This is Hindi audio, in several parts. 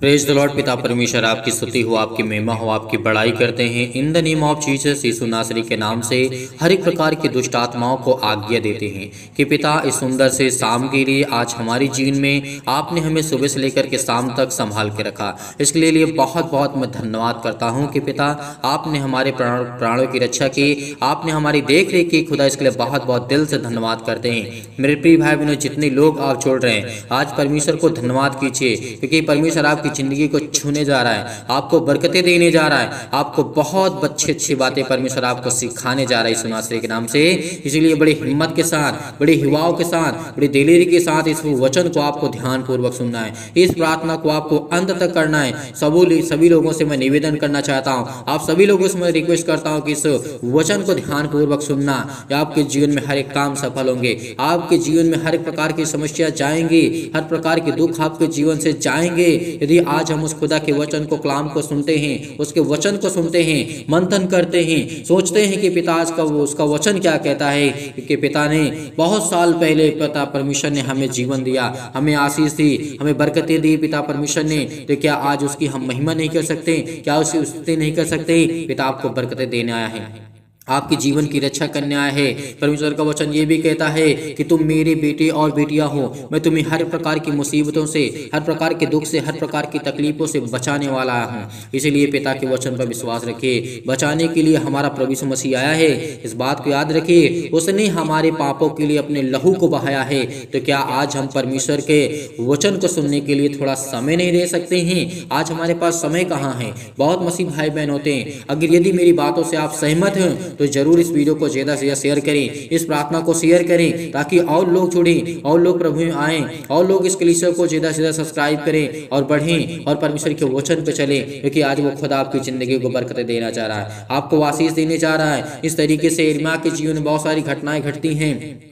Praise the Lord. पिता परमेश्वर आपकी स्तुति हो, आपकी महिमा हो, आपकी बड़ाई करते हैं। In the name of Jesus Yeshu नासरी के नाम से हर एक प्रकार की दुष्ट आत्माओं को आज्ञा देते हैं कि पिता इस सुंदर से शाम के लिए आज हमारे जीवन में आपने हमें सुबह से लेकर के शाम तक संभाल के रखा। इसके लिए बहुत बहुत मैं धन्यवाद करता हूँ कि पिता आपने हमारे प्राणों की रक्षा की, आपने हमारी देख रेख की। खुदा इसके लिए बहुत बहुत दिल से धन्यवाद करते हैं। मेरे प्रिय भाई बहनों, जितने लोग आप छोड़ रहे हैं आज परमेश्वर को धन्यवाद कीजिए, क्योंकि परमेश्वर आपकी जिंदगी को छूने जा रहा है, आपको बरकतें देने जा रहा है, आपको बहुत अच्छी अच्छी बातें परमेश्वर आपको सिखाने जा रहा है यीशु नासरी के नाम से। इसीलिए बड़ी हिम्मत के साथ, बड़ी युवाओं के साथ, बड़ी दिलेरी के साथ इस वचन को आपको ध्यान पूर्वक सुनना है। इस प्रार्थना को आपको अंत तक करना है। सभी लोगों से मैं निवेदन करना चाहता हूँ, आप सभी लोगों से मैं रिक्वेस्ट करता हूँ कि इस वचन को ध्यान पूर्वक सुनना। आपके जीवन में हर एक काम सफल होंगे, आपके जीवन में हर एक प्रकार की समस्या जाएंगी, हर प्रकार के दुख आपके जीवन से जाएंगे। यदि आज हम उस खुदा के वचन को, कलाम को सुनते हैं, उसके वचन को सुनते हैं, मंथन करते हैं, सोचते हैं कि पिता आज का उसका वचन क्या कहता है। क्योंकि पिता ने बहुत साल पहले, पिता परमेश्वर ने हमें जीवन दिया, हमें आशीष दी, हमें बरकतें दी पिता परमेश्वर ने। तो क्या आज उसकी हम महिमा नहीं कर सकते? क्या उसकी स्तुति नहीं कर सकते? पिता आपको बरकतें देने आया है, आपके जीवन की रक्षा करने आया है। परमेश्वर का वचन ये भी कहता है कि तुम मेरे बेटे और बेटियां हो, मैं तुम्हें हर प्रकार की मुसीबतों से, हर प्रकार के दुख से, हर प्रकार की तकलीफों से बचाने वाला हूँ। इसीलिए पिता के वचन पर विश्वास रखिए। बचाने के लिए हमारा प्रभु यीशु मसीह आया है, इस बात को याद रखिए। उसने हमारे पापों के लिए अपने लहू को बहाया है। तो क्या आज हम परमेश्वर के वचन को सुनने के लिए थोड़ा समय नहीं दे सकते हैं? आज हमारे पास समय कहाँ है? बहुत मसीह भाई बहन होते हैं। अगर यदि मेरी बातों से आप सहमत हैं तो जरूर इस वीडियो को ज्यादा से ज्यादा शेयर करें, इस प्रार्थना को शेयर करें, ताकि और लोग जुड़ें, और लोग प्रभु में आएं, और लोग इस कलीसिया को ज्यादा से ज्यादा सब्सक्राइब करें और बढ़ें और परमेश्वर के वचन पे चलें। क्योंकि आज वो खुदा आपकी जिंदगी को बरकतें देना चाह रहा है, आपको आशीष देने जा रहा है। इस तरीके से यिर्मयाह के जीवन में बहुत सारी घटनाएं घटती हैं,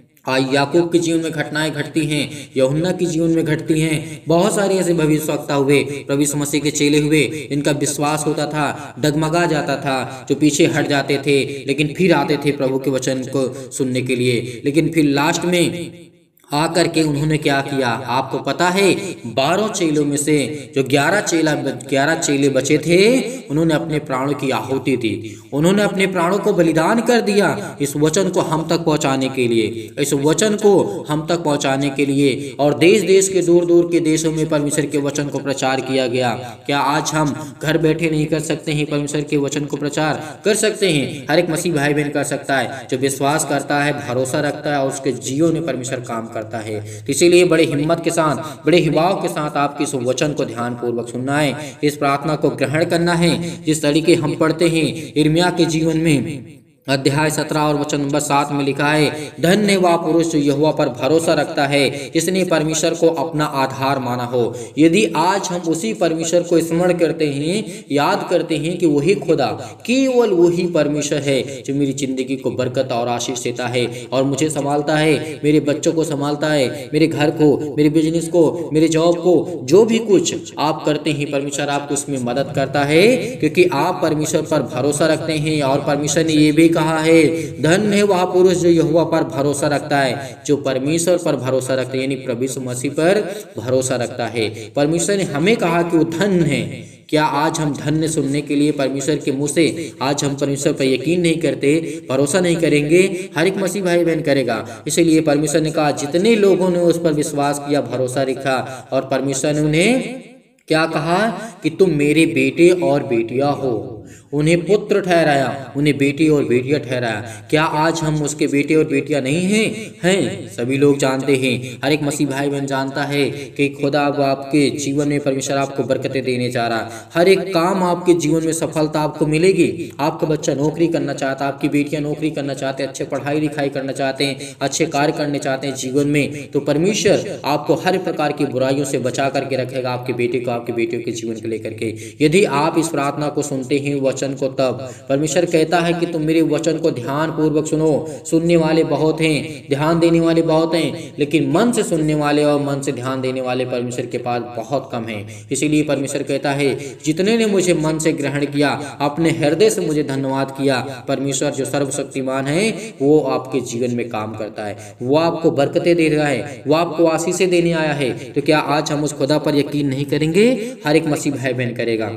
याकूब के जीवन में घटनाएं घटती हैं, यूहन्ना के जीवन में घटती हैं। बहुत सारे ऐसे भविष्यवक्ता हुए, प्रभु यीशु मसीह के चेले हुए, इनका विश्वास होता था, डगमगा जाता था, जो पीछे हट जाते थे, लेकिन फिर आते थे प्रभु के वचन को सुनने के लिए। लेकिन फिर लास्ट में आकर के उन्होंने क्या किया आपको पता है? 12 चेलों में से जो 11 चेले बचे थे, उन्होंने अपने प्राणों की आहुति दी, उन्होंने अपने प्राणों को बलिदान कर दिया इस वचन को हम तक पहुंचाने के लिए, इस वचन को हम तक पहुंचाने के लिए। और देश देश के, दूर दूर के देशों में परमेश्वर के वचन को प्रचार किया गया। क्या आज हम घर बैठे नहीं कर सकते हैं? परमेश्वर के वचन को प्रचार कर सकते हैं। हर एक मसीह भाई बहन कर सकता है, जो विश्वास करता है, भरोसा रखता है और उसके जीवन में परमेश्वर काम करता है। तो इसीलिए बड़े हिम्मत के साथ, बड़े हिवाव के साथ आपके इस वचन को ध्यान पूर्वक सुनना है, इस प्रार्थना को ग्रहण करना है। जिस तरीके हम पढ़ते हैं यिर्मयाह के जीवन में अध्याय 17 और वचन नंबर 7 में लिखा है, धन्य वह पुरुष जो यहोवा पर भरोसा रखता है, जिसने परमेश्वर को अपना आधार माना हो। यदि आज हम उसी परमेश्वर को स्मरण करते हैं, याद करते हैं कि वही खुदा, केवल वही परमेश्वर है जो मेरी जिंदगी को बरकत और आशीष देता है और मुझे संभालता है, मेरे बच्चों को संभालता है, मेरे घर को, मेरे बिजनेस को, मेरे जॉब को, जो भी कुछ आप करते हैं परमेश्वर आपको उसमें मदद करता है, क्योंकि आप परमेश्वर पर भरोसा रखते हैं। और परमेश्वर ने ये भी कहा है, धन्य है वह पुरुष जो यहोवा पर भरोसा रखता है, जो परमेश्वर पर भरोसा रखता है, यानी प्रभु यीशु मसीह पर भरोसा रखता है। परमेश्वर ने हमें कहा कि वो धन्य है। क्या आज हम धन्य सुनने के लिए परमेश्वर के मुंह से आज हम परमेश्वर पर यकीन नहीं करते, भरोसा नहीं करेंगे? हर एक मसीह भाई बहन करेगा। इसीलिए परमेश्वर ने कहा, जितने लोगों ने उस पर विश्वास किया, भरोसा रखा, और परमेश्वर ने उन्हें क्या कहा कि तुम मेरे बेटे और बेटियां हो, उन्हें पुत्र ठहराया, उन्हें बेटे और बेटियां ठहराया। क्या आज हम उसके बेटे और बेटियां नहीं हैं? सभी लोग जानते हैं, हर एक मसीह भाई बहन जानता है कि खुदा आपके जीवन में परमेश्वर आपको बरकतें देने जा रहा है। हर एक काम आपके जीवन में सफलता आपको मिलेगी। आपका बच्चा नौकरी करना चाहता, आपकी बेटियां नौकरी करना चाहते, अच्छे पढ़ाई लिखाई करना चाहते हैं, अच्छे कार्य करने चाहते हैं जीवन में, तो परमेश्वर आपको हर प्रकार की बुराइयों से बचा करके रखेगा, आपके बेटे को, आपके बेटियों के जीवन को लेकर के। यदि आप इस प्रार्थना को सुनते हैं, वचन को तब। परमेश्वर कहता है कि तुम मेरे वचन को ध्यान पूर्वक सुनो। सुनने वाले बहुत हैं, ध्यान देने वाले बहुत हैं, लेकिन मन से सुनने वाले और मन से ध्यान देने वाले परमेश्वर के पास बहुत कम हैं। इसीलिए परमेश्वर कहता है, जितने ने मुझे मन से ग्रहण किया, अपने हृदय से मुझे धन्यवाद किया। परमेश्वर जो सर्वशक्तिमान है वो आपके जीवन में काम करता है, वो आपको बरकतें दे रहा है, वो आपको आशीषें देने आया है। तो क्या आज हम उस खुदा पर यकीन नहीं करेंगे? हर एक मसीह भाई बहन करेगा।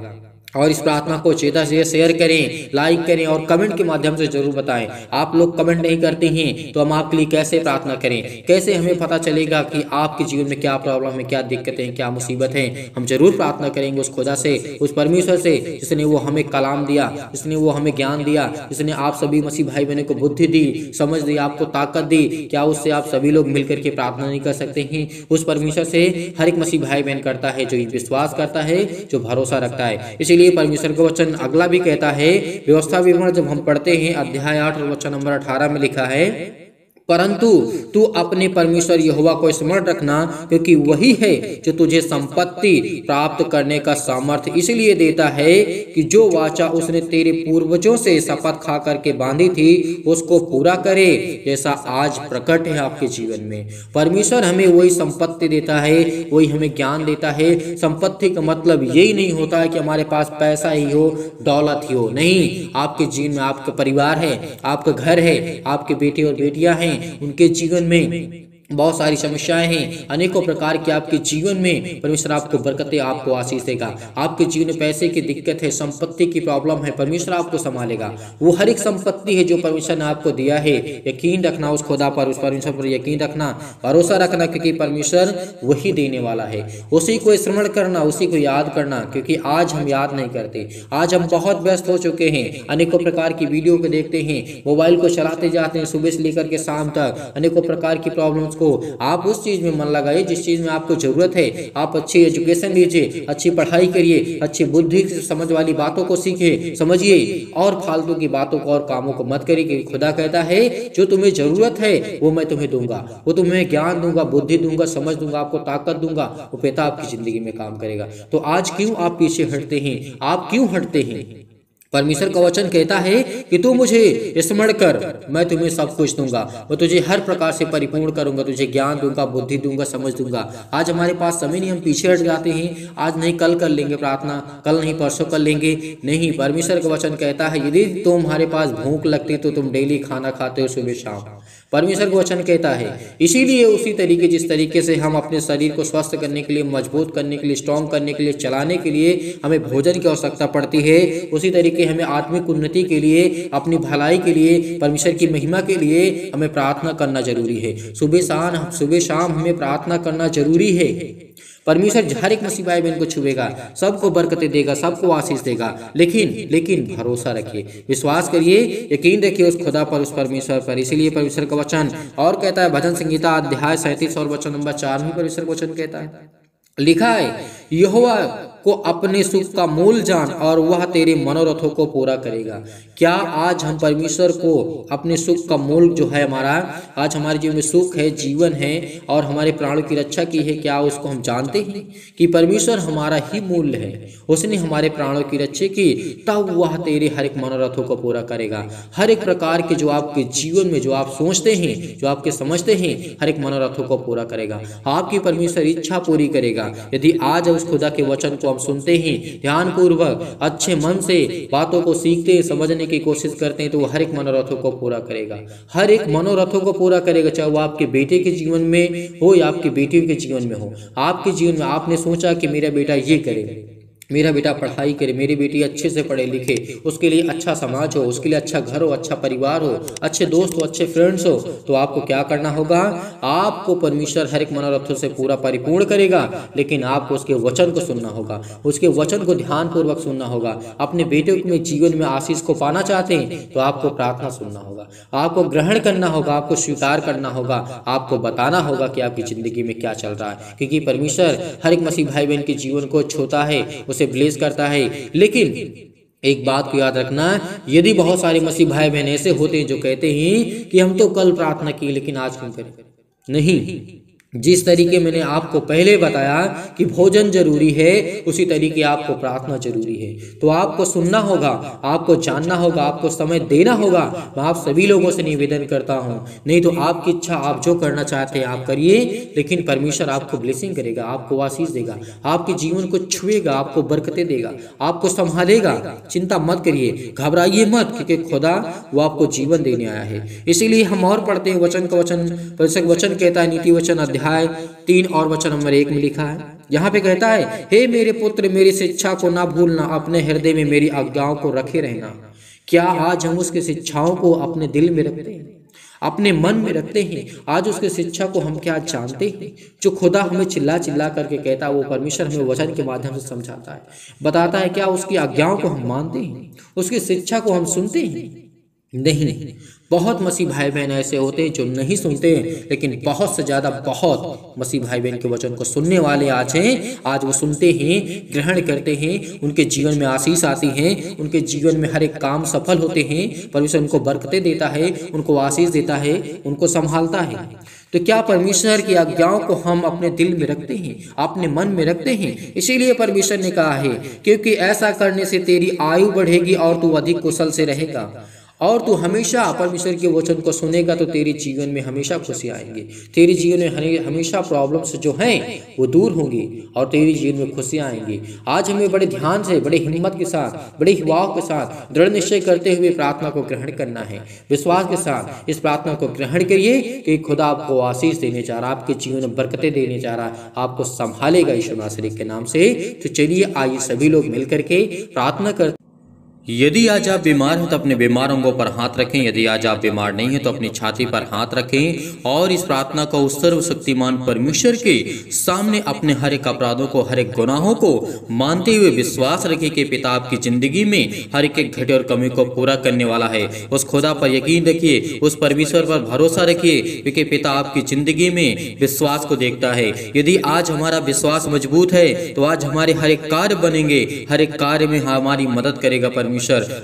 और इस प्रार्थना को चेता से शेयर करें, लाइक करें और कमेंट के माध्यम से जरूर बताएं। आप लोग कमेंट नहीं करते हैं तो हम आपके लिए कैसे प्रार्थना करें? कैसे हमें पता चलेगा कि आपके जीवन में क्या प्रॉब्लम है, क्या दिक्कतें हैं, क्या मुसीबत है? हम जरूर प्रार्थना करेंगे उस खुदा से, उस परमेश्वर से, जिसने वो हमें कलाम दिया, जिसने वो हमें ज्ञान दिया, जिसने आप सभी मसीह भाई बहनों को बुद्धि दी, समझ दी, आपको ताकत दी। क्या उससे आप सभी लोग मिलकर के प्रार्थना नहीं कर सकते हैं? उस परमेश्वर से हर एक मसीह भाई बहन करता है जो विश्वास करता है, जो भरोसा रखता है। इसीलिए परमेश्वर का वचन अगला भी कहता है, व्यवस्था विवरण जब हम पढ़ते हैं अध्याय 8 और वचन नंबर 18 में लिखा है, परंतु तू अपने परमेश्वर यहोवा को स्मरण रखना, क्योंकि वही है जो तुझे संपत्ति प्राप्त करने का सामर्थ्य इसलिए देता है कि जो वाचा उसने तेरे पूर्वजों से शपथ खा करके बांधी थी उसको पूरा करे, जैसा आज प्रकट है आपके जीवन में। परमेश्वर हमें वही संपत्ति देता है, वही हमें ज्ञान देता है। संपत्ति का मतलब यही नहीं होता है कि हमारे पास पैसा ही हो, दौलत ही हो। नहीं, आपके जीवन में आपका परिवार है, आपका घर है, आपके बेटे और बेटियां हैं, उनके जीवन में बहुत सारी समस्याएं हैं, अनेकों प्रकार के आपके जीवन में परमेश्वर आपको बरकतें, आपको आशीष देगा। आपके जीवन में पैसे की दिक्कत है, संपत्ति की प्रॉब्लम है, परमेश्वर आपको संभालेगा। वो हर एक संपत्ति है जो परमेश्वर ने आपको दिया है। यकीन रखना उस खुदा पर, उस परमेश्वर पर यकीन रखना, भरोसा रखना, क्योंकि परमेश्वर वही देने वाला है। उसी को स्मरण करना, उसी को याद करना, क्योंकि आज हम याद नहीं करते। आज हम बहुत व्यस्त हो चुके हैं, अनेकों प्रकार की वीडियो को देखते हैं, मोबाइल को चलाते जाते हैं सुबह से लेकर के शाम तक, अनेकों प्रकार की प्रॉब्लम्स। आप उस चीज में मन लगाइए जिस चीज में आपको जरूरत है। आप अच्छी एजुकेशन लीजिए, अच्छी पढ़ाई करिए, अच्छी बुद्धि समझ वाली बातों को सीखिए, समझिए, और फालतू की बातों को और कामों को मत करिए। क्योंकि खुदा कहता है जो तुम्हें जरूरत है वो मैं तुम्हें दूंगा, वो तुम्हें ज्ञान दूंगा, बुद्धि दूंगा, समझ दूंगा, आपको ताकत दूंगा। वो पिता आपकी जिंदगी में काम करेगा। तो आज क्यों आप पीछे हटते हैं? आप क्यों हटते हैं? परमेश्वर का वचन कहता है कि तू मुझे स्मरण कर, मैं तुम्हें सब कुछ दूंगा, मैं तुझे हर प्रकार से परिपूर्ण करूंगा, तुझे ज्ञान दूंगा, बुद्धि दूंगा, समझ दूंगा। आज हमारे पास समय नहीं, हम पीछे हट जाते हैं। आज नहीं, कल कर लेंगे प्रार्थना, कल नहीं, परसों कर लेंगे। नहीं, परमेश्वर का वचन कहता है यदि तुम्हारे पास भूख लगती तो तुम डेली खाना खाते हो सुबह शाम। परमेश्वर का वचन कहता है। इसीलिए उसी तरीके जिस तरीके से हम अपने शरीर को स्वस्थ करने के लिए, मजबूत करने के लिए, स्ट्रॉन्ग करने के लिए, चलाने के लिए हमें भोजन की आवश्यकता पड़ती है, उसी तरीके हमें आत्मिक उन्नति के लिए, अपनी भलाई के लिए, परमेश्वर की महिमा के लिए हमें प्रार्थना करना जरूरी है। सुबह शाम हमें प्रार्थना करना जरूरी है। परमेश्वर हर एक मसीह भाई बहन को छुएगा, सबको बरकतें देगा, सबको आशीष देगा। लेकिन भरोसा रखिए, विश्वास करिए, यकीन रखिए उस खुदा पर, उस परमेश्वर पर। इसीलिए परमेश्वर का वचन और कहता है, भजन संहिता अध्याय 37 और वचन नंबर 4 में परमेश्वर का वचन कहता है, लिखा है, यहोवा को अपने सुख का मूल जान और वह तेरे मनोरथों को पूरा करेगा। क्या आज हम परमेश्वर को अपने सुख का मूल जो है हमारा, आज हमारे जीवन में सुख है, जीवन है और हमारे प्राणों की रक्षा की है, क्या उसको हम जानते हैं कि परमेश्वर हमारा ही मूल्य है? उसने हमारे प्राणों की रक्षा की, तब वह तेरे हर एक मनोरथों को पूरा करेगा। हर एक प्रकार के जो आपके जीवन में जो आप सोचते हैं, जो आपके समझते हैं, हर एक मनोरथों को पूरा करेगा। आपकी परमेश्वर इच्छा पूरी करेगा। यदि आज उस खुदा के वचन को हम सुनते हैं, ध्यान पूर्वक अच्छे मन से बातों को सीखते हैं, समझने की कोशिश करते हैं, तो वो हर एक मनोरथों को पूरा करेगा। हर एक मनोरथों को पूरा करेगा, चाहे वो आपके बेटे के जीवन में हो या आपकी बेटियों के जीवन में हो। आपके जीवन में आपने सोचा कि मेरा बेटा ये करे, मेरा बेटा पढ़ाई करे, मेरी बेटी अच्छे से पढ़े लिखे, उसके लिए अच्छा समाज हो, उसके लिए अच्छा घर हो, अच्छा परिवार हो, अच्छे दोस्त हो, अच्छे फ्रेंड्स हो, तो आपको क्या करना होगा? आपको परमेश्वर हर एक मनोरथों से पूरा परिपूर्ण करेगा, लेकिन आपको उसके वचन को सुनना होगा, उसके वचन को ध्यान पूर्वक सुनना होगा। अपने बेटे में जीवन में आशीष को पाना चाहते हैं तो आपको प्रार्थना सुनना होगा, आपको ग्रहण करना होगा, आपको स्वीकार करना होगा, आपको बताना होगा कि आपकी जिंदगी में क्या चल रहा है। क्योंकि परमेश्वर हर एक मसीह भाई बहन के जीवन को छूता है, उसे ब्लेस करता है। लेकिन एक बात को याद रखना, यदि बहुत सारे मसीह भाई बहन ऐसे होते हैं जो कहते हैं कि हम तो कल प्रार्थना की लेकिन आज क्यों करें? नहीं, जिस तरीके मैंने आपको पहले बताया कि भोजन जरूरी है, उसी तरीके आपको प्रार्थना जरूरी है। तो आपको सुनना होगा, आपको जानना होगा, आपको समय देना होगा। मैं आप सभी लोगों से निवेदन करता हूं, नहीं तो आपकी इच्छा, आप जो करना चाहते हैं आप करिए, लेकिन परमेश्वर आपको ब्लेसिंग करेगा, आपको आशीष देगा, आपके जीवन को छुएगा, आपको बरकतें देगा, आपको संभालेगा। चिंता मत करिए, घबराइए मत, क्योंकि खुदा वो आपको जीवन देने आया है। इसीलिए हम और पढ़ते हैं वचन का वचन, परिषद वचन कहता है, नीति वचन अध्याय 3 और वचन नंबर 1 में लिखा है। यहाँ पे कहता है, हे मेरे पुत्र, मेरी शिक्षा को ना भूलना, अपने हृदय में मेरी आज्ञाओं को रखे रहना। क्या आज हम उसकी शिक्षाओं को अपने दिल में रखते हैं, अपने मन में रखते हैं? आज उसकी शिक्षा को हम क्या जानते हैं? जो खुदा हमें चिल्ला चिल्ला करके कहता है, वो परमेश्वर हमें वचन के माध्यम से समझाता है, बताता है। क्या उसकी आज्ञाओं को हम मानते हैं? उसकी शिक्षा को हम सुनते हैं? नहीं। बहुत मसीह भाई बहन ऐसे होते हैं जो नहीं सुनते हैं, लेकिन बहुत से ज़्यादा बहुत मसीह भाई बहन के वचन को सुनने वाले आज हैं। आज वो सुनते हैं, ग्रहण करते हैं, उनके जीवन में आशीष आती है, उनके जीवन में हर एक काम सफल होते हैं। परमेश्वर उनको बरकतें देता है, उनको आशीष देता है, उनको संभालता है। तो क्या परमेश्वर की आज्ञाओं को हम अपने दिल में रखते हैं, अपने मन में रखते हैं? इसीलिए परमेश्वर ने कहा है, क्योंकि ऐसा करने से तेरी आयु बढ़ेगी और तू अधिक कुशल से रहेगा। और तू हमेशा परमेश्वर के वचन को सुनेगा तो तेरे जीवन में हमेशा खुशी आएंगी, तेरे जीवन में हमेशा प्रॉब्लम्स जो हैं वो दूर होंगी और तेरे जीवन में खुशियाँ आएंगी। आज हमें बड़े ध्यान से, बड़े हिम्मत के साथ, बड़े युवाओं के साथ दृढ़ निश्चय करते हुए प्रार्थना को ग्रहण करना है। विश्वास के साथ इस प्रार्थना को ग्रहण करिए कि खुदा आपको आशीष देने जा रहा, आपके जीवन में बरकतें देने जा रहा, आपको संभालेगा यीशु नासरी के नाम से। तो चलिए आइए सभी लोग मिलकर के प्रार्थना करते। यदि आज आप बीमार हैं तो अपने बीमार अंगों पर हाथ रखें। यदि आज आप बीमार नहीं हैं तो अपनी छाती पर हाथ रखें और इस प्रार्थना को उस सर्वशक्तिमान परमेश्वर के सामने अपने हर एक अपराधों को, हर एक गुनाहों को मानते हुए विश्वास रखें कि पिता आपकी जिंदगी में हर एक घटे और कमी को पूरा करने वाला है। उस खुदा पर यकीन रखिए, उस परमेश्वर पर भरोसा रखिए, क्योंकि पिता आपकी जिंदगी में विश्वास को देखता है। यदि आज हमारा विश्वास मजबूत है तो आज हमारे हर एक कार्य बनेंगे, हर एक कार्य में हमारी मदद करेगा परमेश्वर,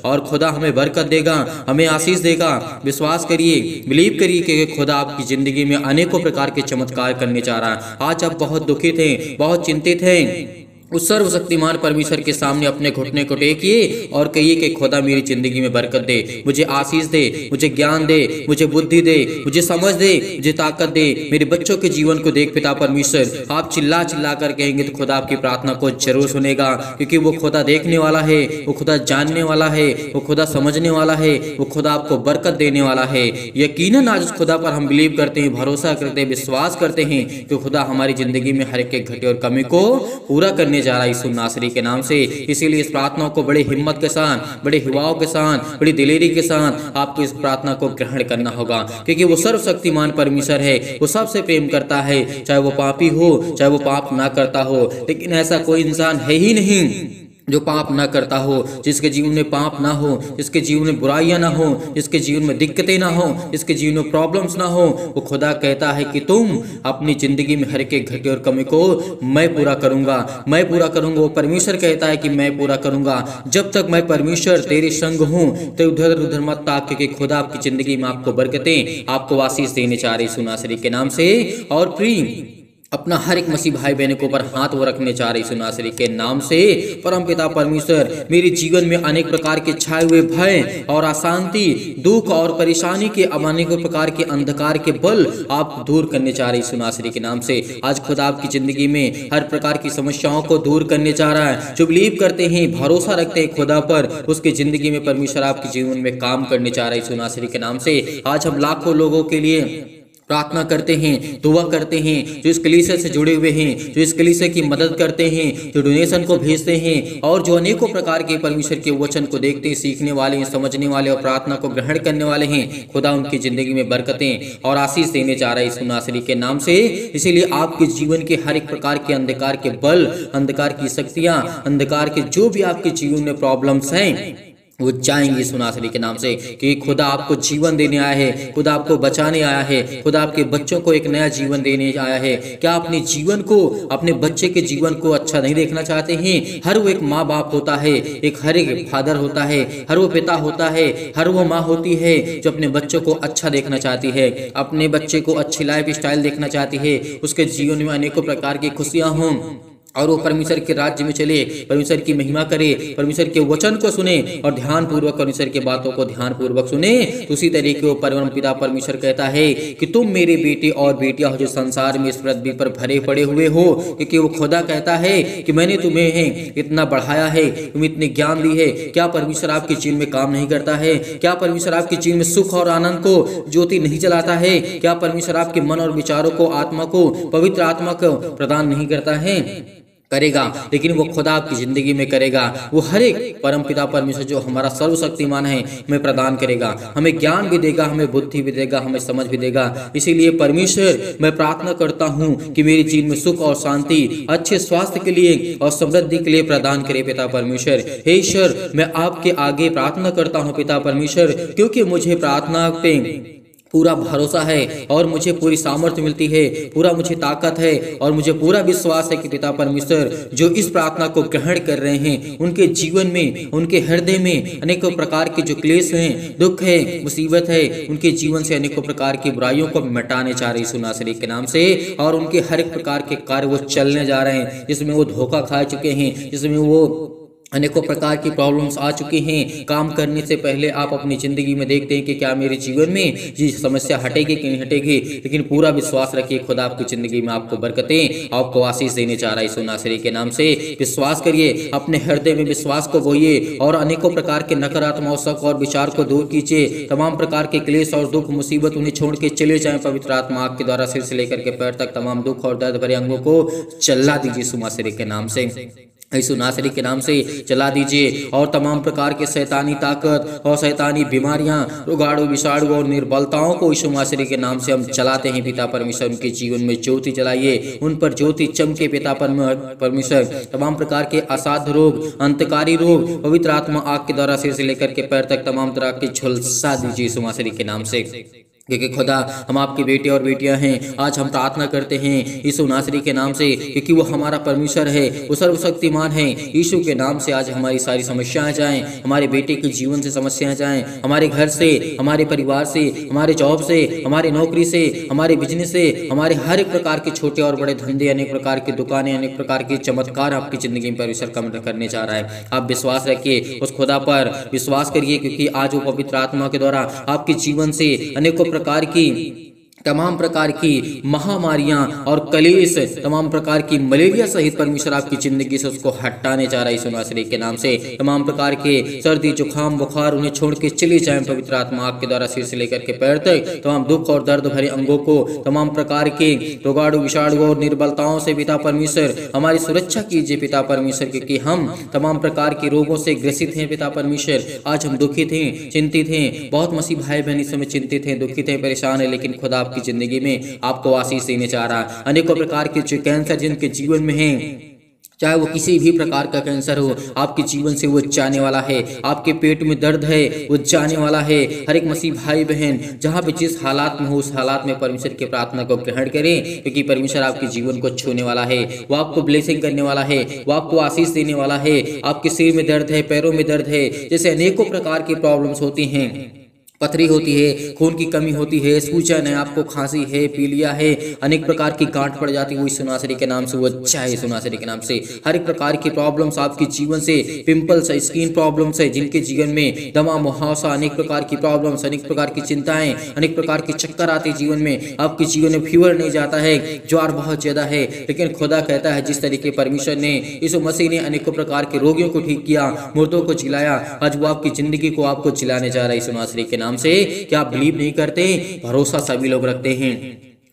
और खुदा हमें बरकत देगा, हमें आशीष देगा। विश्वास करिए, बिलीव करिए कि खुदा आपकी जिंदगी में अनेकों प्रकार के चमत्कार करने जा रहा है। आज आप बहुत दुखित हैं, बहुत चिंतित हैं, उस सर्वशक्तिमान परमेश्वर के सामने अपने घुटने को टेकिए और कहिए कि खुदा मेरी जिंदगी में बरकत दे, मुझे आशीष दे, मुझे ज्ञान दे, मुझे बुद्धि दे, मुझे समझ दे, मुझे ताकत दे, मेरे बच्चों के जीवन को देख पिता परमेश्वर। आप चिल्ला चिल्ला कर कहेंगे तो खुदा आपकी प्रार्थना को जरूर सुनेगा, क्योंकि वो खुदा देखने वाला है, वो खुदा जानने वाला है, वो खुदा समझने वाला है, वो खुदा आपको बरकत देने वाला है। यकीनन आज उस खुदा पर हम बिलीव करते हैं, भरोसा करते हैं, विश्वास करते हैं कि खुदा हमारी जिंदगी में हर एक घटे और कमी को पूरा करने जा रहा है यीशु नासरी के नाम से। इसीलिए इस प्रार्थना को बड़े हिम्मत के साथ, बड़े युवाओं के साथ, बड़ी दिलेरी के साथ आपको इस प्रार्थना को ग्रहण करना होगा, क्योंकि वो सर्वशक्तिमान परमेश्वर है। वो सबसे प्रेम करता है, चाहे वो पापी हो, चाहे वो पाप ना करता हो। लेकिन ऐसा कोई इंसान है ही नहीं जो पाप ना करता हो, जिसके जीवन में पाप ना हो, जिसके जीवन में बुराइयां ना हो, जिसके जीवन में दिक्कतें ना हो, जिसके जीवन में प्रॉब्लम्स ना हो। वो खुदा कहता है कि तुम अपनी जिंदगी में हर एक घटे और कमी को मैं पूरा करूंगा, मैं पूरा करूंगा। वो परमेश्वर कहता है कि मैं पूरा करूंगा। जब तक मैं परमेश्वर तेरे संग हूँ तो उधर उधर मत ताक, क्योंकि खुदा आपकी जिंदगी में आपको बरकतें, आपको आशीष देने चाह रही यीशु नासरी के नाम से। और प्रिय अपना हर एक मसीह भाई बहनों के ऊपर हाथ वो रखने चाह रही यीशु नासरी के नाम से। परमपिता परमेश्वर, मेरे जीवन में अनेक प्रकार के छाए हुए भय और अशांति, दुख और परेशानी के अनेक प्रकार के अंधकार के बल आप दूर करने चाह रही यीशु नासरी के नाम से। आज खुदा आपकी जिंदगी में हर प्रकार की समस्याओं को दूर करने चाह रहा है। जो बिलीव करते हैं, भरोसा रखते हैं खुदा पर, उसकी जिंदगी में परमेश्वर आपके जीवन में काम करने चाह रहा है यीशु नासरी के नाम से। आज हम लाखों लोगों के लिए प्रार्थना करते हैं, दुआ करते हैं, जो इस कलीसिया से जुड़े हुए हैं, जो इस कलीसिया की मदद करते हैं, जो डोनेशन को भेजते हैं, और जो अनेकों प्रकार के परमेश्वर के वचन को देखते हैं, सीखने वाले हैं, समझने वाले और प्रार्थना को ग्रहण करने वाले हैं। खुदा उनकी जिंदगी में बरकतें और आशीष देने जा रहा है यीशु नासरी के नाम से। इसीलिए आपके जीवन के हर एक प्रकार के अंधकार के बल, अंधकार की शक्तियां, अंधकार के जो भी आपके जीवन में प्रॉब्लम्स हैं, वो चाहेंगे इस नासरी के नाम से कि खुदा आपको जीवन देने आया है, खुदा आपको बचाने आया है, खुदा आपके बच्चों को एक नया जीवन देने आया है। क्या अपने जीवन को, अपने बच्चे के जीवन को अच्छा नहीं देखना चाहते हैं? हर वो एक माँ बाप होता है, हर एक फादर होता है, हर वो पिता होता है, हर वो माँ होती है जो अपने बच्चों को अच्छा देखना चाहती है, अपने बच्चे को अच्छी लाइफ स्टाइल देखना चाहती है, उसके जीवन में अनेकों प्रकार की खुशियाँ हों और वो परमेश्वर के राज्य में चले, परमेश्वर की महिमा करे, परमेश्वर के वचन को सुने और ध्यान पूर्वक परमेश्वर के बातों को ध्यान पूर्वक सुने। तो उसी तरीके वो परम पिता परमेश्वर कहता है कि तुम मेरे बेटे और बेटियां हो जो संसार में इस पृथ्वी पर भरे पड़े हुए हो, क्योंकि वो खुदा कहता है कि मैंने तुम्हें इतना बढ़ाया है, तुम्हें इतने ज्ञान दी है। क्या परमेश्वर आपके जीवन में काम नहीं करता है? क्या परमेश्वर आपके जीवन में सुख और आनंद को ज्योति नहीं जलाता है? क्या परमेश्वर आपके मन और विचारों को, आत्मा को, पवित्र आत्मा को प्रदान नहीं करता है? करेगा, लेकिन वो खुदा आपकी जिंदगी में करेगा। वो हर एक परमपिता परमेश्वर जो हमारा सर्वशक्तिमान है हमें प्रदान करेगा, हमें ज्ञान भी देगा, हमें बुद्धि भी देगा, हमें समझ भी देगा। इसीलिए परमेश्वर, मैं प्रार्थना करता हूँ कि मेरे जीवन में सुख और शांति, अच्छे स्वास्थ्य के लिए और समृद्धि के लिए प्रदान करे पिता परमेश्वर। हे ईश्वर, मैं आपके आगे प्रार्थना करता हूँ पिता परमेश्वर, क्योंकि मुझे प्रार्थना पे पूरा भरोसा है और मुझे पूरी सामर्थ्य मिलती है, पूरा मुझे ताकत है और मुझे पूरा विश्वास है कि पिता परमेश्वर जो इस प्रार्थना को ग्रहण कर रहे हैं उनके जीवन में, उनके हृदय में अनेकों प्रकार के जो क्लेश हैं, दुख है, मुसीबत है, उनके जीवन से अनेकों प्रकार की बुराइयों को मिटाने जा रहे यीशु नासरी के नाम से। और उनके हर एक प्रकार के कार्य वो चलने जा रहे हैं जिसमें वो धोखा खा चुके हैं, जिसमें वो अनेकों प्रकार की प्रॉब्लम्स आ चुकी हैं। काम करने से पहले आप अपनी जिंदगी में देखते हैं कि क्या मेरे जीवन में ये समस्या हटेगी कि नहीं हटेगी, लेकिन पूरा विश्वास रखिए खुदा आपकी जिंदगी में आपको बरकतें, आपको आशीष देने जा रहा है यीशु नासरी के नाम से। विश्वास करिए, अपने हृदय में विश्वास को बोइए और अनेकों प्रकार के नकारात्मक शक और विचार को दूर कीजिए। तमाम प्रकार के क्लेश और दुख मुसीबत उन्हें छोड़ के चले जाएं। पवित्र आत्मा आपके द्वारा सिर से लेकर के पैर तक तमाम दुख और दर्द भरे अंगों को चला दीजिए यीशु नासरी के नाम से, यीशु नासरी के नाम से चला दीजिए। और तमाम प्रकार के शैतानी ताकत और शैतानी बीमारियां, रोगाणु, विषाणु और निर्बलताओं को यीशु नासरी के नाम से हम चलाते हैं पिता परमेश्वर। उनके जीवन में ज्योति जलाइए, उन पर ज्योति चमके पिता परमेश्वर। तमाम प्रकार के असाध्य रोग, अंतकारी रोग पवित्र आत्मा आग के द्वारा सिर से लेकर के पैर तक तमाम तरह की झुलसा दीजिए यीशु नासरी के नाम से, क्योंकि खुदा हम आपके बेटे और बेटियां हैं। आज हम प्रार्थना करते हैं यीशु नासरी के नाम से, क्योंकि वो हमारा परमेश्वर है, वो सर्वशक्तिमान है। यीशु के नाम से आज हमारी सारी समस्याएं जाएं, हमारे बेटे के जीवन से समस्याएं जाएं, हमारे घर से, हमारे परिवार से, हमारे जॉब से, हमारी नौकरी से, हमारे बिजनेस से, हमारे हर एक प्रकार के छोटे और बड़े धंधे, अनेक प्रकार की दुकानें, अनेक प्रकार के चमत्कार आपकी जिंदगी में परमेश्वर कम करने जा रहा है। आप विश्वास रखिए, उस खुदा पर विश्वास करिए, क्योंकि आज वो पवित्र आत्मा के द्वारा आपके जीवन से अनेकों प्रकार की, तमाम प्रकार की महामारियां और कलेश, तमाम प्रकार की मलेरिया सहित परमेश्वर आपकी जिंदगी से उसको हटाने जा रहा है यीशु नासरी के नाम से। तमाम प्रकार के सर्दी, जुकाम, बुखार उन्हें छोड़ के चले जाएं पवित्र आत्मा आपके द्वारा सिर से लेकर के पैर तक। तमाम दुख और दर्द भरे अंगों को, तमाम प्रकार के रोगाणु, विषाणु और निर्बलताओं से पिता परमेश्वर हमारी सुरक्षा कीजिए पिता परमेश्वर, क्योंकि हम तमाम प्रकार के रोगों से ग्रसित हैं पिता परमेश्वर। आज हम दुखित हैं, चिंतित हैं, बहुत मसीह भाई बहन इस समय चिंतित हैं, दुखित हैं, परेशान है, लेकिन खुदा आपकी जिंदगी में आपको आशीष देने जा रहा है। अनेकों प्रकार के जो कैंसर जिनके जीवन में हैं, चाहे वो किसी भी प्रकार का कैंसर हो, आपके जीवन से वो जाने वाला है। आपके पेट में दर्द है, वो जाने वाला है। हर एक मसीह भाई बहन जहाँ पे जिस हालात में हो, उस हालात में परमेश्वर की प्रार्थना को ग्रहण करें, क्योंकि परमेश्वर आपके जीवन को छूने वाला है, वो आपको ब्लेसिंग करने वाला है, वो आपको आशीष देने वाला है। आपके सिर में दर्द है, पैरों में दर्द है, जैसे अनेकों प्रकार की प्रॉब्लम्स होती हैं, पथरी होती है, खून की कमी होती है, सूजन है, आपको खांसी है, पीलिया है, अनेक प्रकार की गांठ पड़ जाती है, वो यीशु नासरी के नाम से वो चाहे यीशु नासरी के नाम से। हर एक प्रकार की प्रॉब्लम्स आपके जीवन से, पिंपल्स है, स्किन प्रॉब्लम्स है, जिनके जीवन में दमा, मुहावसा, अनेक प्रकार की प्रॉब्लम्स, अनेक प्रकार की चिंताएं, अनेक प्रकार के चक्कर आते जीवन में, आपके जीवन में फीवर नहीं जाता है, ज्वर बहुत ज्यादा है, लेकिन खुदा कहता है जिस तरीके परमेश्वर ने, यीशु मसीह ने अनेकों प्रकार के रोगियों को ठीक किया, मुर्दों को जिलाया, आज वो आपकी जिंदगी को आपको जिलाने जा रहा है यीशु नासरी के नाम से। क्या आप बिलीव नहीं करते? भरोसा सभी लोग रखते हैं,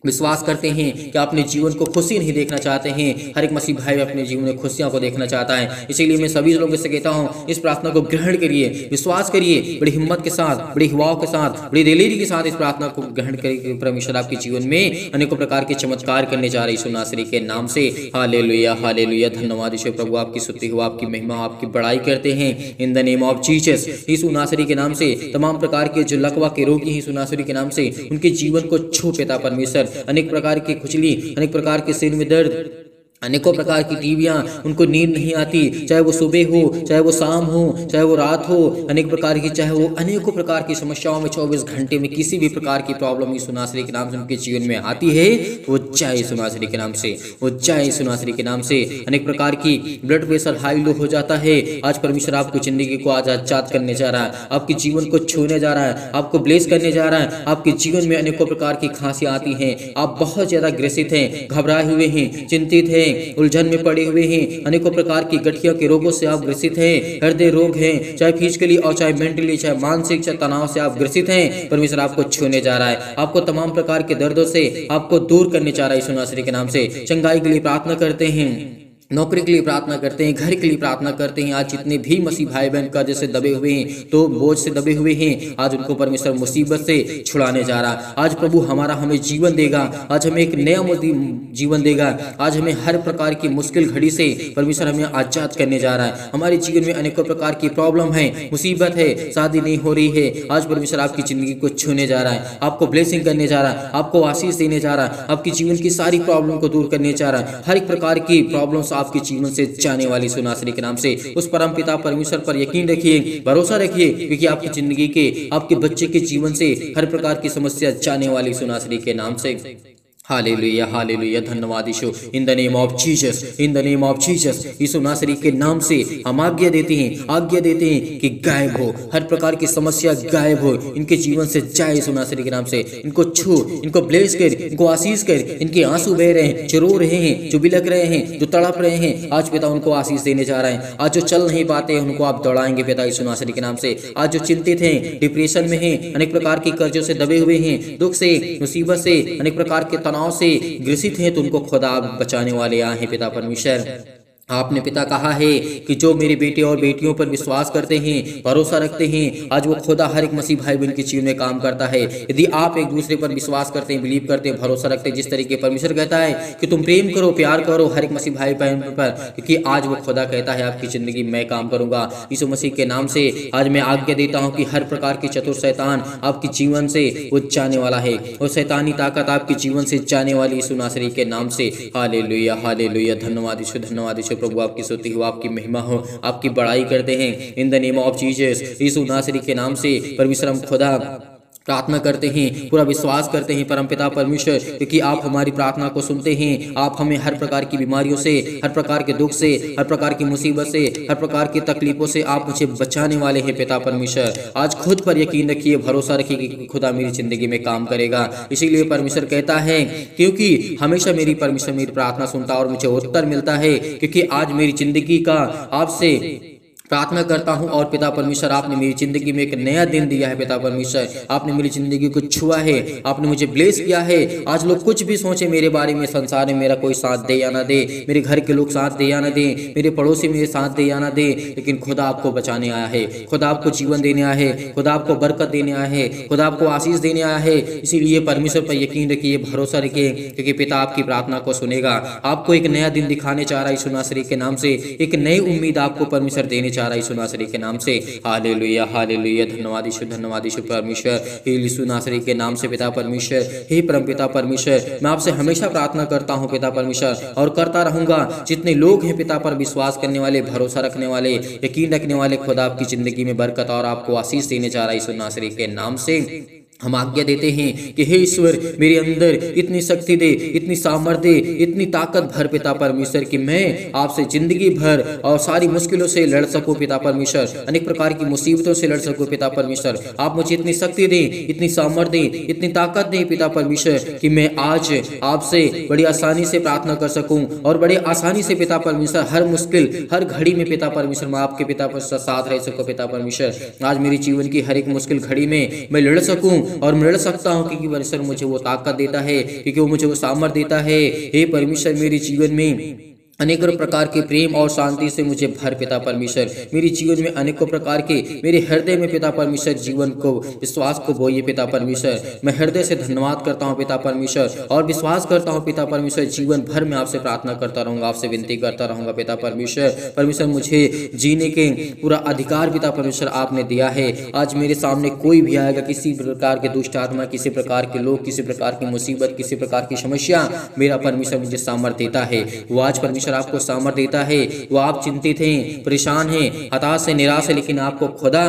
विश्वास करते हैं कि अपने जीवन को खुशी नहीं देखना चाहते हैं। हर एक मसीह भाई अपने जीवन में खुशियों को देखना चाहता है। इसीलिए मैं सभी लोगों से कहता हूँ, इस प्रार्थना को ग्रहण करिए, विश्वास करिए, बड़ी हिम्मत के साथ, बड़ी युवाओं के साथ, बड़ी दिलेरी के साथ इस प्रार्थना को ग्रहण करिए। परमेश्वर आपके जीवन में अनेकों प्रकार के चमत्कार करने जा रही यीशु नासरी के नाम से। Hallelujah, hallelujah. धन्यवाद यीशु प्रभु, आपकी स्तुति हो, आपकी महिमा, आपकी बड़ाई करते हैं in the name of Jesus. Yeshu नासरी के नाम से तमाम प्रकार के जो लकवा के रोगी हैं यीशु नासरी के नाम से उनके जीवन को छू पिता परमेश्वर। अनेक प्रकार की खुजली, अनेक प्रकार के सिर में दर्द, अनेकों प्रकार की टीवियाँ, उनको नींद नहीं आती, चाहे वो सुबह हो, चाहे वो शाम हो, चाहे वो रात हो, अनेक प्रकार की, चाहे वो अनेकों प्रकार की समस्याओं में 24 घंटे में किसी भी प्रकार की प्रॉब्लम यीशु नासरी के नाम से उनके जीवन में आती है, वो जाए यीशु नासरी के नाम से, वो जाए यीशु नासरी के नाम से। अनेक प्रकार की ब्लड प्रेशर हाई लो हो जाता है, आज परमेश्वर आपको जिंदगी को आज आजाद करने जा रहा है, आपके जीवन को छूने जा रहा है, आपको ब्लेस करने जा रहा है। आपके जीवन में अनेकों प्रकार की खांसियाँ आती हैं, आप बहुत ज्यादा ग्रसित हैं, घबराए हुए हैं, चिंतित हैं, उलझन में पड़े हुए हैं, अनेकों प्रकार की गठिया के रोगों से आप ग्रसित हैं, हृदय रोग हैं, चाहे फिजिकली और चाहे मेंटली, चाहे मानसिक, चाहे तनाव से आप ग्रसित हैं, परमेश्वर आपको छूने जा रहा है, आपको तमाम प्रकार के दर्दों से आपको दूर करने जा रहा है यीशु नासरी के नाम से। चंगाई के लिए प्रार्थना करते हैं, नौकरी के लिए प्रार्थना करते हैं, घर के लिए प्रार्थना करते हैं। आज जितने भी मसीह भाई बहन का जैसे दबे हुए हैं, तो बोझ से दबे हुए हैं, आज उनको परमेश्वर मुसीबत से छुड़ाने जा रहा। आज प्रभु हमें जीवन देगा, आज हमें एक नया जीवन देगा, आज हमें हर प्रकार की मुश्किल घड़ी से परमेश्वर हमें आजाद करने जा रहा है। हमारे जीवन में अनेकों प्रकार की प्रॉब्लम है, मुसीबत है, शादी नहीं हो रही है, आज परमेश्वर आपकी जिंदगी को छूने जा रहा है, आपको ब्लेसिंग करने जा रहा है, आपको आशीष देने जा रहा है, आपकी जीवन की सारी प्रॉब्लम को दूर करने जा रहा है। हर एक प्रकार की प्रॉब्लम आपके जीवन से जाने वाली यीशु नासरी के नाम से। उस परम पिता परमेश्वर पर यकीन रखिए, भरोसा रखिए, क्योंकि आपकी जिंदगी के, आपके बच्चे के जीवन से हर प्रकार की समस्या जाने वाली यीशु नासरी के नाम से। Hallelujah, hallelujah. धन्यवाद Yeshu, in the name of Jesus, in the name of Jesus. Yeshu नासरी के नाम से हम आज्ञा देते हैं कि गायब हो, हर प्रकार की समस्या गायब हो, इनके जीवन से जाए यीशु नासरी के नाम से। इनको छू, इनको ब्लेस कर, इनको आशीष कर। इनके आंसू बह रहे हैं, जो रो रहे हैं, जो बिलक रहे हैं, जो तड़प रहे हैं, आज पिता उनको आशीष देने जा रहे हैं। आज जो चल नहीं पाते हैं उनको आप दौड़ाएंगे पिता यीशु नासरी के नाम से। आज जो चिंतित हैं, डिप्रेशन में हैं, अनेक प्रकार की कर्जों से दबे हुए हैं, दुख से, मुसीबत से, अनेक प्रकार के तनाव से ग्रसित हैं, तो उनको खुदा बचाने वाले आए हैं पिता परमेश्वर। आपने पिता कहा है कि जो मेरे बेटे और बेटियों पर विश्वास करते हैं, भरोसा रखते हैं, आज वो खुदा हर एक मसीह भाई बहन के जीवन में काम करता है। यदि आप एक दूसरे पर विश्वास करते हैं, बिलीव करते हैं, भरोसा रखते हैं, जिस तरीके परमेश्वर कहता है कि तुम प्रेम करो, प्यार करो हर एक मसीह भाई बहन पर, क्योंकि आज वो खुदा कहता है आपकी जिंदगी मैं काम करूंगा। यीशु मसीह के नाम से आज मैं आज्ञा देता हूं कि हर प्रकार की चतुर शैतान आपके जीवन से वो जाने वाला है, और शैतानी ताकत आपके जीवन से जाने वाली यीशु नासरी के नाम से। Hallelujah, hallelujah. धन्यवाद यीशु, धन्यवाद यीशु प्रभु, आपकी स्तुति हो, आपकी महिमा हो, आपकी बड़ाई करते हैं in the name of Jesus. Yeshu नासरी के नाम से परमेश्वर हम खुदा प्रार्थना करते हैं, पूरा विश्वास करते हैं परमपिता परमेश्वर, क्योंकि आप हमारी प्रार्थना को सुनते हैं। आप हमें हर प्रकार की बीमारियों से, हर प्रकार के दुख से, हर प्रकार की मुसीबत से, हर प्रकार की तकलीफों से आप मुझे बचाने वाले हैं पिता परमेश्वर। आज खुद पर यकीन रखिए, भरोसा रखिए कि खुदा मेरी जिंदगी में काम करेगा। इसीलिए परमेश्वर कहता है, क्योंकि हमेशा परमेश्वर मेरी प्रार्थना सुनता और मुझे उत्तर मिलता है, क्योंकि आज मेरी जिंदगी का आपसे प्रार्थना करता हूं। और पिता परमेश्वर आपने मेरी जिंदगी में एक नया दिन दिया है पिता परमेश्वर, आपने मेरी जिंदगी को छुआ है, आपने मुझे ब्लेस किया है। आज लोग कुछ भी सोचे मेरे बारे में, संसार में मेरा कोई साथ दे या ना दे, मेरे घर के लोग साथ दे या ना दे, मेरे पड़ोसी मेरे साथ दे या ना दे, लेकिन खुदा आपको बचाने आया है, खुदा आपको जीवन देने आया है, खुदा आपको बरकत देने आया है, खुदा आपको आशीष देने आया है। इसीलिए परमेश्वर पर यकीन रखिए, भरोसा रखिए, क्योंकि पिता आपकी प्रार्थना को सुनेगा। आपको एक नया दिन दिखाने चाह रहा है यीशु नासरी के नाम से, एक नई उम्मीद आपको परमेश्वर देने चाह रहा है यीशु नासरी के नाम से। Hallelujah, hallelujah. धन्यवाद यीशु परमेश्वर, यीशु नासरी के नाम से पिता परमेश्वर। हे परम पिता परमेश्वर, मैं आपसे हमेशा प्रार्थना करता हूँ पिता परमेश्वर, और करता रहूंगा। जितने लोग हैं पिता पर विश्वास करने वाले, भरोसा रखने वाले, यकीन रखने वाले, खुदा आपकी जिंदगी में बरकत और आपको आशीष देने जा रहा है यीशु नासरी के नाम से। हम आज्ञा देते हैं कि हे ईश्वर, मेरे अंदर इतनी शक्ति दे, इतनी सामर्थ्य दे, इतनी ताकत भर पिता परमेश्वर, कि मैं आपसे जिंदगी भर और सारी मुश्किलों से लड़ सकूं पिता परमेश्वर, अनेक प्रकार की मुसीबतों से लड़ सकूं पिता परमेश्वर। आप मुझे इतनी शक्ति दें, इतनी सामर्थ्य दें, इतनी ताकत दें पिता परमेश्वर, कि मैं आज आपसे बड़ी आसानी से प्रार्थना कर सकूं, और बड़े आसानी से पिता परमेश्वर हर मुश्किल, हर घड़ी में पिता परमेश्वर मैं आपके पिता परमेश्वर साथ रह सकूं पिता परमेश्वर। आज मेरी जीवन की हर एक मुश्किल घड़ी में मैं लड़ सकूं, और मैं लड़ सकता हूँ, क्योंकि परमेश्वर मुझे वो ताकत देता है, क्योंकि वो मुझे वो सामर्थ्य देता है। हे परमेश्वर, मेरे जीवन में अनेकों प्रकार के प्रेम और शांति से मुझे भर पिता परमेश्वर। मेरे जीवन में अनेकों प्रकार के, मेरे हृदय में पिता परमेश्वर जीवन को, विश्वास को बोइए पिता परमेश्वर। मैं हृदय से धन्यवाद करता हूँ पिता परमेश्वर, और विश्वास करता हूँ पिता परमेश्वर। जीवन भर में आपसे प्रार्थना करता रहूँगा, आपसे विनती करता रहूँगा पिता परमेश्वर। परमेश्वर, मुझे जीने के पूरा अधिकार पिता परमेश्वर आपने दिया है। आज मेरे सामने कोई भी आएगा, किसी प्रकार के दुष्ट आत्मा, किसी प्रकार के लोग, किसी प्रकार की मुसीबत, किसी प्रकार की समस्या, मेरा परमेश्वर मुझे सामर्थ्य देता है। वो आज परमेश्वर आपको सामर्थ्य देता है। वो आप चिंतित हैं, परेशान हैं, हताश है, निराश है, लेकिन आपको खुदा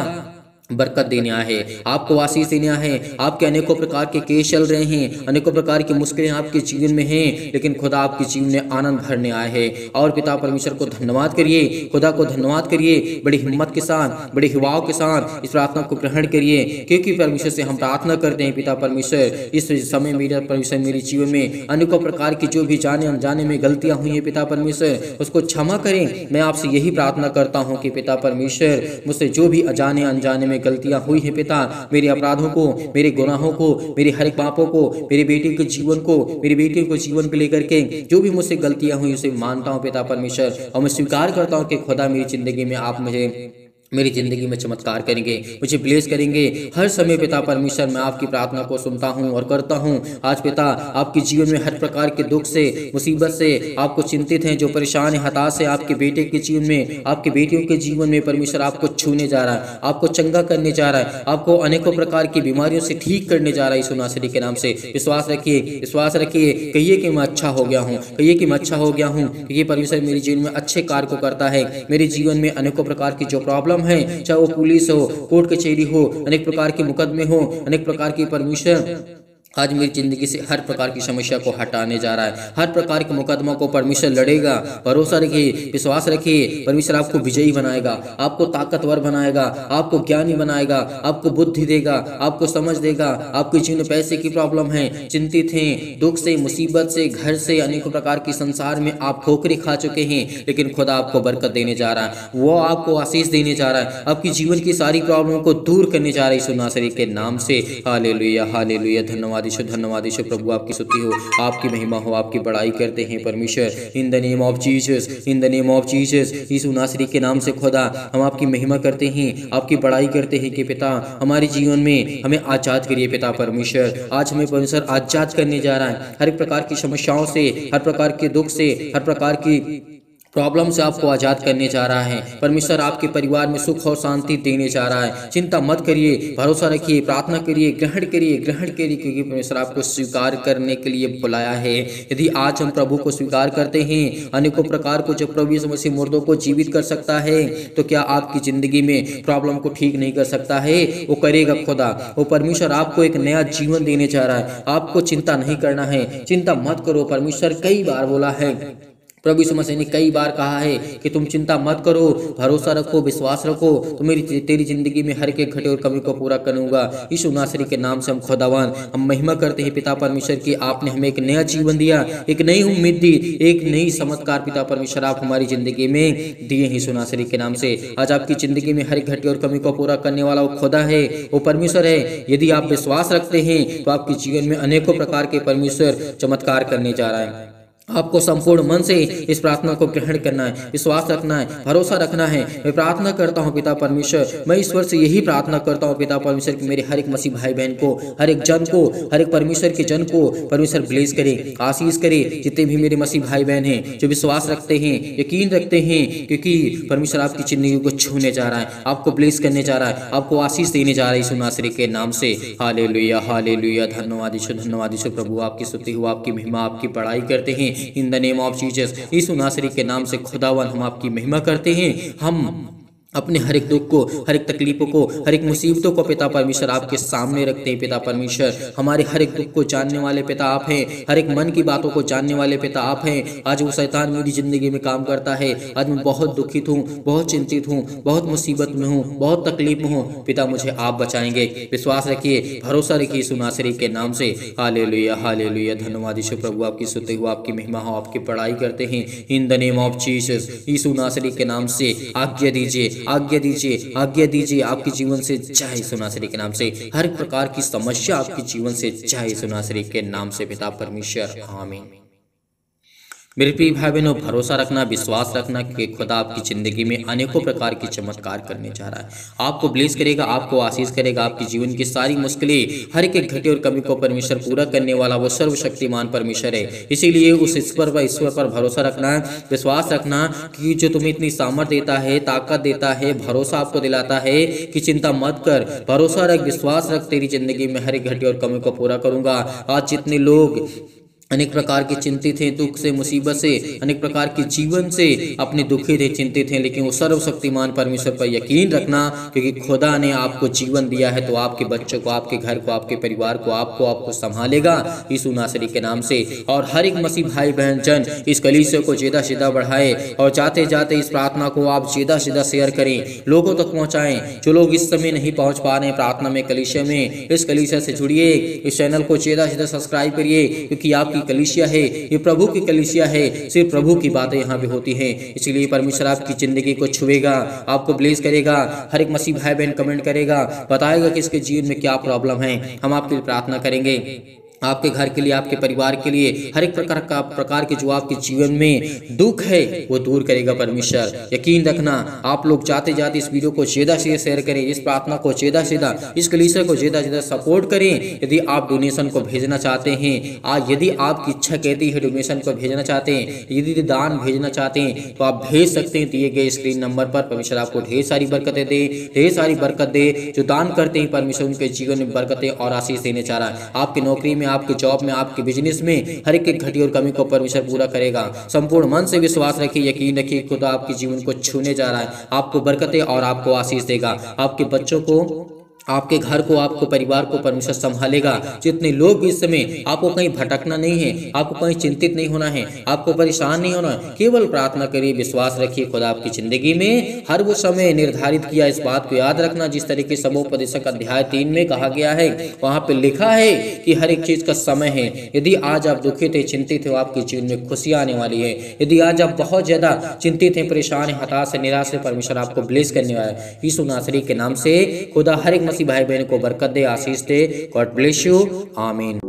बरकत देने आए हैं, आपको आशीष देने आए हैं। आपके अनेकों प्रकार के केस चल रहे हैं, अनेकों प्रकार की मुश्किलें आपके जीवन में हैं, लेकिन खुदा आपके जीवन में आनंद भरने आए हैं। और पिता परमेश्वर को धन्यवाद करिए, खुदा को धन्यवाद करिए, बड़ी हिम्मत के साथ, बड़े हिवाव के साथ इस प्रार्थना को ग्रहण करिए, क्योंकि परमेश्वर से हम प्रार्थना करते हैं। पिता परमेश्वर, इस समय मेरा परमेश्वर मेरे जीवन में अनेकों प्रकार की जो भी जाने अनजाने में गलतियां हुई हैं पिता परमेश्वर, उसको क्षमा करें। मैं आपसे यही प्रार्थना करता हूँ कि पिता परमेश्वर, मुझसे जो भी अजाने अनजाने गलतियां हुई हैं पिता, मेरे अपराधों को, मेरे गुनाहों को, मेरे हर एक पापों को, मेरे बेटे के जीवन को, मेरी बेटी को जीवन को लेकर के जो भी मुझसे गलतियां हुई उसे मानता हूं पिता परमेश्वर, और मैं स्वीकार करता हूं कि खुदा मेरी जिंदगी में आप मेरी जिंदगी में चमत्कार करेंगे, मुझे ब्लेस करेंगे। हर समय पिता परमेश्वर मैं आपकी प्रार्थना को सुनता हूं और करता हूं। आज पिता, आपके जीवन में हर प्रकार के दुख से, मुसीबत से आपको चिंतित हैं, जो परेशान है, हताश है, आपके बेटे के जीवन में, आपके बेटियों के जीवन में परमेश्वर आपको छूने जा रहा है, आपको चंगा करने जा रहा है, आपको अनेकों प्रकार की बीमारियों से ठीक करने जा रहा है। यीशु नासरी के नाम से विश्वास रखिए, विश्वास रखिए। कहिए कि मैं अच्छा हो गया हूँ, कहिए कि मैं अच्छा हो गया हूँ, क्योंकि परमेश्वर मेरे जीवन में अच्छे कार्य को करता है। मेरे जीवन में अनेकों प्रकार की जो प्रॉब्लम है, चाहे वो पुलिस हो, कोर्ट कचहरी हो, अनेक प्रकार के मुकदमे हो, अनेक प्रकार की, परमेश्वर आज मेरी जिंदगी से हर प्रकार की समस्या को हटाने जा रहा है। हर प्रकार के मुकदमा को परमेश्वर लड़ेगा। भरोसा रखिए, विश्वास रखिए, परमेश्वर आपको विजयी बनाएगा, आपको ताकतवर बनाएगा, आपको ज्ञानी बनाएगा, आपको बुद्धि देगा, आपको समझ देगा। आपके जीवन में पैसे की प्रॉब्लम है, चिंतित हैं, दुख से, मुसीबत से, घर से, अनेकों प्रकार की संसार में आप ठोकरें खा चुके हैं, लेकिन खुदा आपको बरकत देने जा रहा है, वो आपको आशीष देने जा रहा है, आपकी जीवन की सारी प्रॉब्लम को दूर करने जा रहा है यीशु नासरी के नाम से। Hallelujah, hallelujah. धन्यवाद यीशु, धन्यवाद यीशु। प्रभु आपकी स्तुति हो, आपकी महिमा हो, आपकी बड़ाई करते हैं परमेश्वर। In the name of Jesus, in the name of Jesus, Yeshu नासरी के नाम से खुदा हम आपकी महिमा करते हैं, आपकी बड़ाई करते हैं कि पिता हमारे जीवन में हमें आजाद करिए पिता परमेश्वर। आज हमें परमेश्वर आजाद करने जा रहा है हर एक प्रकार की समस्याओं से, हर प्रकार के दुख से, हर प्रकार की प्रॉब्लम से आपको आज़ाद करने जा रहा है। परमेश्वर आपके परिवार में सुख और शांति देने जा रहा है। चिंता मत करिए, भरोसा रखिए, प्रार्थना करिए, ग्रहण करिए, ग्रहण करिए, क्योंकि परमेश्वर आपको स्वीकार करने के लिए बुलाया है। यदि आज हम प्रभु को स्वीकार करते हैं, अनेकों प्रकार को जब प्रभु यीशु मसीह मुर्दों को जीवित कर सकता है, तो क्या आपकी जिंदगी में प्रॉब्लम को ठीक नहीं कर सकता है? वो करेगा खुदा। वो परमेश्वर आपको एक नया जीवन देने जा रहा है। आपको चिंता नहीं करना है, चिंता मत करो। परमेश्वर कई बार बोला है, प्रभु यीशु मसीह ने कई बार कहा है कि तुम चिंता मत करो, भरोसा रखो, विश्वास रखो, तो तेरी जिंदगी में हर एक घटे और कमी को पूरा करूंगा। यीशु नासरी के नाम से हम खुदावन हम महिमा करते हैं पिता परमेश्वर की। आपने हमें एक नया जीवन दिया, एक नई उम्मीद दी, एक नई चमत्कार पिता परमेश्वर आप हमारी जिंदगी में दिए हैं यीशु नासरी के नाम से। आज आपकी जिंदगी में हर एक घटे और कमी को पूरा करने वाला वो खुदा है, वो परमेश्वर है। यदि आप विश्वास रखते हैं तो आपके जीवन में अनेकों प्रकार के परमेश्वर चमत्कार करने जा रहा है। आपको संपूर्ण मन से इस प्रार्थना को ग्रहण करना है, विश्वास रखना है, भरोसा रखना है। मैं प्रार्थना करता हूँ पिता परमेश्वर, मैं ईश्वर से यही प्रार्थना करता हूँ पिता परमेश्वर कि मेरे हर एक मसीह भाई बहन को, हर एक जन को, हर एक परमेश्वर के जन को परमेश्वर ब्लेस करे, आशीष करे। जितने भी मेरे मसीह भाई बहन हैं जो विश्वास रखते हैं, यकीन रखते हैं, क्योंकि परमेश्वर आपकी जिंदगी को छूने जा रहा है, आपको ब्लेस करने जा रहा है, आपको आशीष देने जा रहा है यीशु नासरी के नाम से। Hallelujah, hallelujah. धन्यवाद यीशु, धन्यवाद यीशु। प्रभु आपकी स्तुति हो, आपकी महिमा, आपकी बड़ाई करते हैं in the name of Jesus. Yeshu नासरी के नाम से खुदावन हम आपकी महिमा करते हैं। हम अपने हर एक दुख को, हर एक तकलीफों को, हर एक मुसीबतों को पिता परमेश्वर आपके सामने रखते हैं। पिता परमेश्वर हमारे हर एक दुख को जानने वाले पिता आप हैं, हर एक मन की बातों को जानने वाले पिता आप हैं। आज वो शैतान मेरी जिंदगी में काम करता है, आज मैं बहुत दुखित हूँ, बहुत चिंतित हूँ, बहुत मुसीबत में हूँ, बहुत तकलीफ में हूँ। पिता मुझे आप बचाएंगे। विश्वास रखिए, भरोसा रखिए यीशु नासरी के नाम से। Hallelujah, hallelujah. धन्यवाद यीशु। प्रभु आपकी स्तुति हो, आपकी महिमा हो, आपकी बड़ाई करते हैं in the name of Jesus. Yeshu नासरी के नाम से आज्ञा दीजिए, आज्ञा दीजिए, आज्ञा दीजिए आपके जीवन से जय यीशु नासरी के नाम से। हर प्रकार की समस्या आपके जीवन से जय यीशु नासरी के नाम से पिता परमेश्वर, आमीन। मेरे प्रिय भाई बहनों, भरोसा रखना, विश्वास रखना कि खुदा आपकी ज़िंदगी में अनेकों प्रकार की चमत्कार करने जा रहा है। आपको ब्लेस करेगा, आपको आशीष करेगा, आपकी जीवन की सारी मुश्किलें, हर एक घटे और कमी को परमेश्वर पूरा करने वाला वो सर्वशक्तिमान परमेश्वर है। इसीलिए उस ईश्वर पर भरोसा रखना, विश्वास रखना कि जो तुम्हें इतनी सामर्थ्य देता है, ताकत देता है, भरोसा आपको दिलाता है कि चिंता मत कर, भरोसा रख, विश्वास रख, तेरी जिंदगी में हर एक घटे और कमी को पूरा करूंगा। आज जितने लोग अनेक प्रकार के चिंतित हैं, दुख से, मुसीबत से, अनेक प्रकार के जीवन से अपने दुखी थे, चिंतित हैं, लेकिन वो सर्वशक्तिमान परमेश्वर पर यकीन रखना, क्योंकि खुदा ने आपको जीवन दिया है तो आपके बच्चों को, आपके घर को, आपके परिवार को, आपको संभालेगा यीशु नासरी के नाम से। और हर एक मसीह भाई बहन जन इस कलीसिया को ज़्यादा से ज़्यादा बढ़ाए और जाते जाते इस प्रार्थना को आप ज़्यादा से ज़्यादा शेयर करें, लोगों तक पहुँचाएँ। जो लोग इस समय नहीं पहुँच पा रहे हैं प्रार्थना में, कलीसिया में, इस कलीसिया से जुड़िए, इस चैनल को ज़्यादा से ज़्यादा सब्सक्राइब करिए, क्योंकि आपकी कलीसिया है, ये प्रभु की कलीसिया है, सिर्फ प्रभु की बातें यहाँ पे होती हैं। इसलिए परमेश्वर आपकी जिंदगी को छुएगा, आपको ब्लेस करेगा। हर एक मसीह भाई बहन कमेंट करेगा, बताएगा कि इसके जीवन में क्या प्रॉब्लम है, हम आपके लिए प्रार्थना करेंगे, आपके घर के लिए, आपके परिवार के लिए, हर एक प्रकार के जो आपके जीवन में दुख है वो दूर करेगा परमेश्वर। यकीन रखना, आप लोग जाते जाते इस वीडियो को ज़्यादा से शेयर करें, इस प्रार्थना को ज़्यादा से ज़्यादा, इस कलीसिया को ज़्यादा से ज़्यादा सपोर्ट करें। यदि आप डोनेशन को भेजना चाहते हैं, आज यदि आपकी इच्छा कहती है डोनेशन को भेजना चाहते हैं, यदि दान भेजना चाहते हैं तो आप भेज सकते हैं दिए गए स्क्रीन नंबर पर। परमेश्वर आपको ढेर सारी बरकतें दे, ढेर सारी बरकत दे। जो दान करते हैं परमेश्वर उनके जीवन में बरकतें और आशीष देने चाह रहा है। आपकी नौकरी में, आपके जॉब में, आपके बिजनेस में हर एक घटी और कमी को परमेश्वर पूरा करेगा। संपूर्ण मन से विश्वास रखिए, यकीन रखिए, खुदा आपके जीवन को छूने जा रहा है, आपको बरकतें और आपको आशीष देगा। आपके बच्चों को, आपके घर को, आपको परिवार को परमेश्वर संभालेगा। जितने लोग इस समय, आपको कहीं भटकना नहीं है, आपको कहीं चिंतित नहीं होना है, आपको परेशान नहीं होना है, केवल प्रार्थना करिए, विश्वास रखिए। खुदा आपकी जिंदगी में हर वो समय निर्धारित किया, इस बात को याद रखना जिस तरीके सबोपदेशक अध्याय 3 में कहा गया है, वहाँ पे लिखा है कि हर एक चीज का समय है। यदि आज आप दुखित है, चिंतित है, आपके जीवन में खुशियां आने वाली है। यदि आज आप बहुत ज्यादा चिंतित है, परेशान है, हताश है, निराश है, परमेश्वर आपको ब्लेस करने वाला है यीशु नासरी के नाम से। खुदा हर एक भाई बहन को बरकत दे, आशीष दे। गॉड ब्लेस यू, आमीन।